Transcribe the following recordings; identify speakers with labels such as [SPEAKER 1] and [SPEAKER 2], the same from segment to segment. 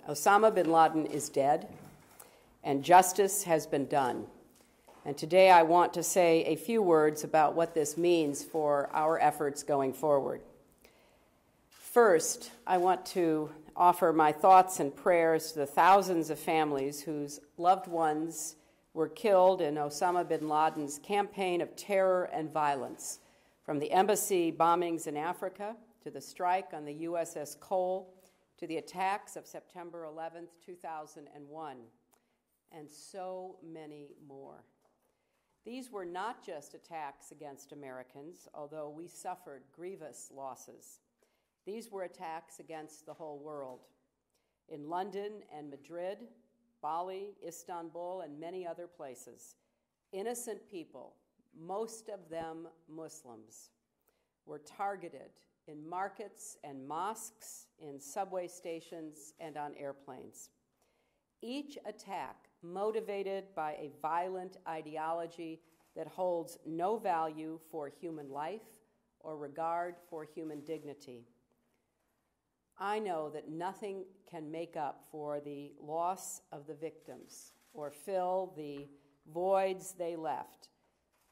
[SPEAKER 1] Osama Bin Laden is dead, and justice has been done. And today I want to say a few words about what this means for our efforts going forward. First, I want to offer my thoughts and prayers to the thousands of families whose loved ones were killed in Osama bin Laden's campaign of terror and violence, from the embassy bombings in Africa to the strike on the USS Cole to the attacks of September 11th, 2001, and so many more. These were not just attacks against Americans, although we suffered grievous losses. These were attacks against the whole world. In London and Madrid, Bali, Istanbul, and many other places, innocent people, most of them Muslims, were targeted in markets and mosques, in subway stations, and on airplanes. Each attack motivated by a violent ideology that holds no value for human life or regard for human dignity. I know that nothing can make up for the loss of the victims or fill the voids they left,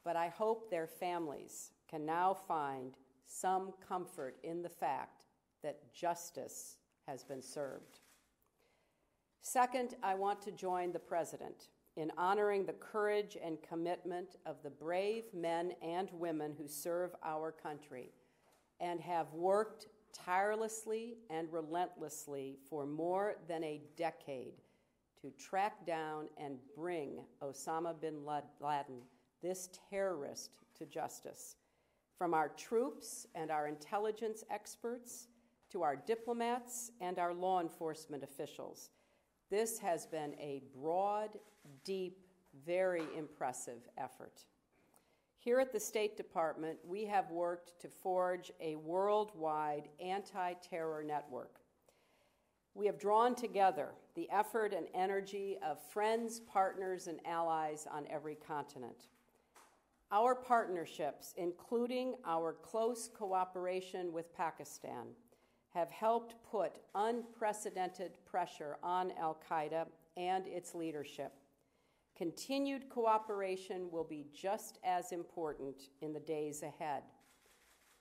[SPEAKER 1] but I hope their families can now find some comfort in the fact that justice has been served. Second, I want to join the President in honoring the courage and commitment of the brave men and women who serve our country and have worked tirelessly and relentlessly for more than a decade to track down and bring Osama bin Laden, this terrorist, to justice. From our troops and our intelligence experts to our diplomats and our law enforcement officials, this has been a broad, deep, very impressive effort. Here at the State Department, we have worked to forge a worldwide anti-terror network. We have drawn together the effort and energy of friends, partners, and allies on every continent. Our partnerships, including our close cooperation with Pakistan, have helped put unprecedented pressure on al-Qaeda and its leadership. Continued cooperation will be just as important in the days ahead,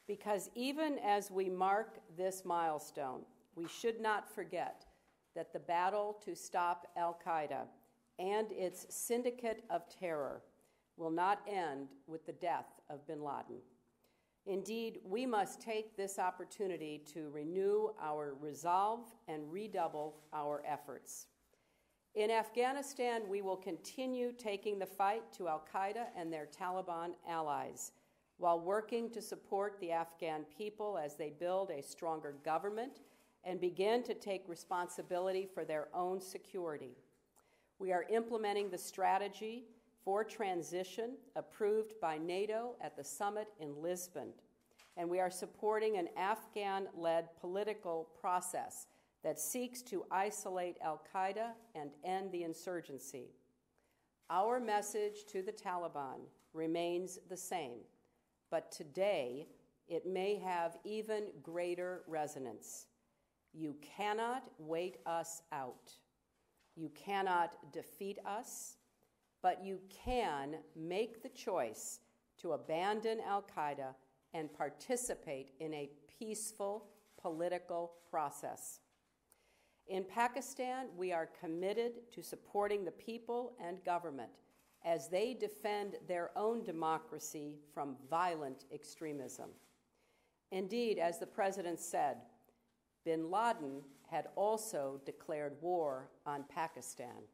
[SPEAKER 1] because even as we mark this milestone, we should not forget that the battle to stop al-Qaeda and its syndicate of terror will not end with the death of bin Laden. Indeed, we must take this opportunity to renew our resolve and redouble our efforts. In Afghanistan, we will continue taking the fight to al-Qaeda and their Taliban allies, while working to support the Afghan people as they build a stronger government and begin to take responsibility for their own security. We are implementing the strategy for transition approved by NATO at the summit in Lisbon, and we are supporting an Afghan-led political process that seeks to isolate al-Qaeda and end the insurgency. Our message to the Taliban remains the same, but today it may have even greater resonance. You cannot wait us out. You cannot defeat us, but you can make the choice to abandon al-Qaeda and participate in a peaceful political process. In Pakistan, we are committed to supporting the people and government as they defend their own democracy from violent extremism. Indeed, as the President said, bin Laden had also declared war on Pakistan.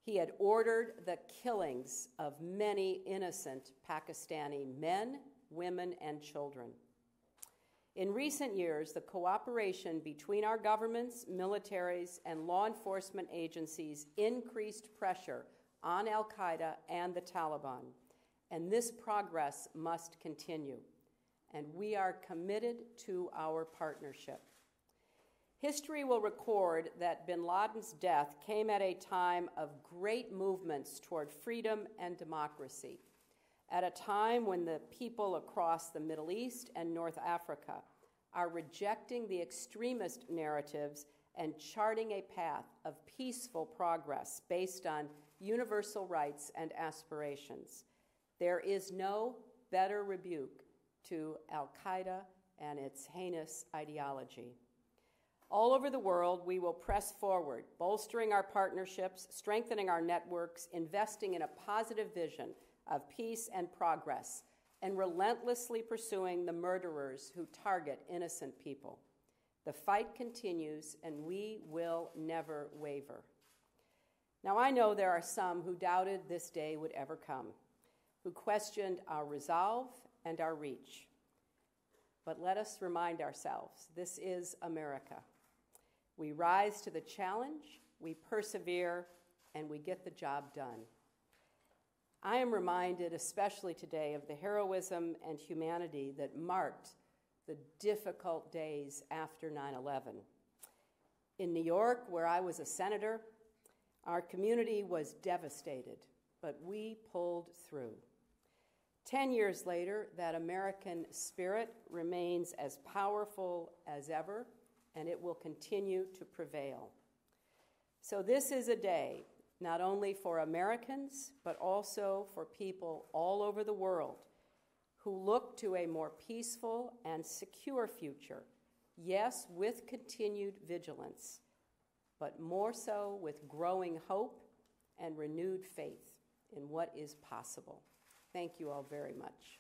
[SPEAKER 1] He had ordered the killings of many innocent Pakistani men, women, and children. In recent years, the cooperation between our governments, militaries, and law enforcement agencies increased pressure on al-Qaeda and the Taliban, and this progress must continue, and we are committed to our partnership. History will record that bin Laden's death came at a time of great movements toward freedom and democracy, at a time when the people across the Middle East and North Africa are rejecting the extremist narratives and charting a path of peaceful progress based on universal rights and aspirations. There is no better rebuke to al-Qaeda and its heinous ideology. All over the world, we will press forward, bolstering our partnerships, strengthening our networks, investing in a positive vision of peace and progress, and relentlessly pursuing the murderers who target innocent people. The fight continues, and we will never waver. Now, I know there are some who doubted this day would ever come, who questioned our resolve and our reach. But let us remind ourselves, this is America. We rise to the challenge, we persevere, and we get the job done. I am reminded, especially today, of the heroism and humanity that marked the difficult days after 9/11. In New York, where I was a senator, our community was devastated, but we pulled through. 10 years later, that American spirit remains as powerful as ever, and it will continue to prevail. So this is a day not only for Americans, but also for people all over the world who look to a more peaceful and secure future, yes, with continued vigilance, but more so with growing hope and renewed faith in what is possible. Thank you all very much.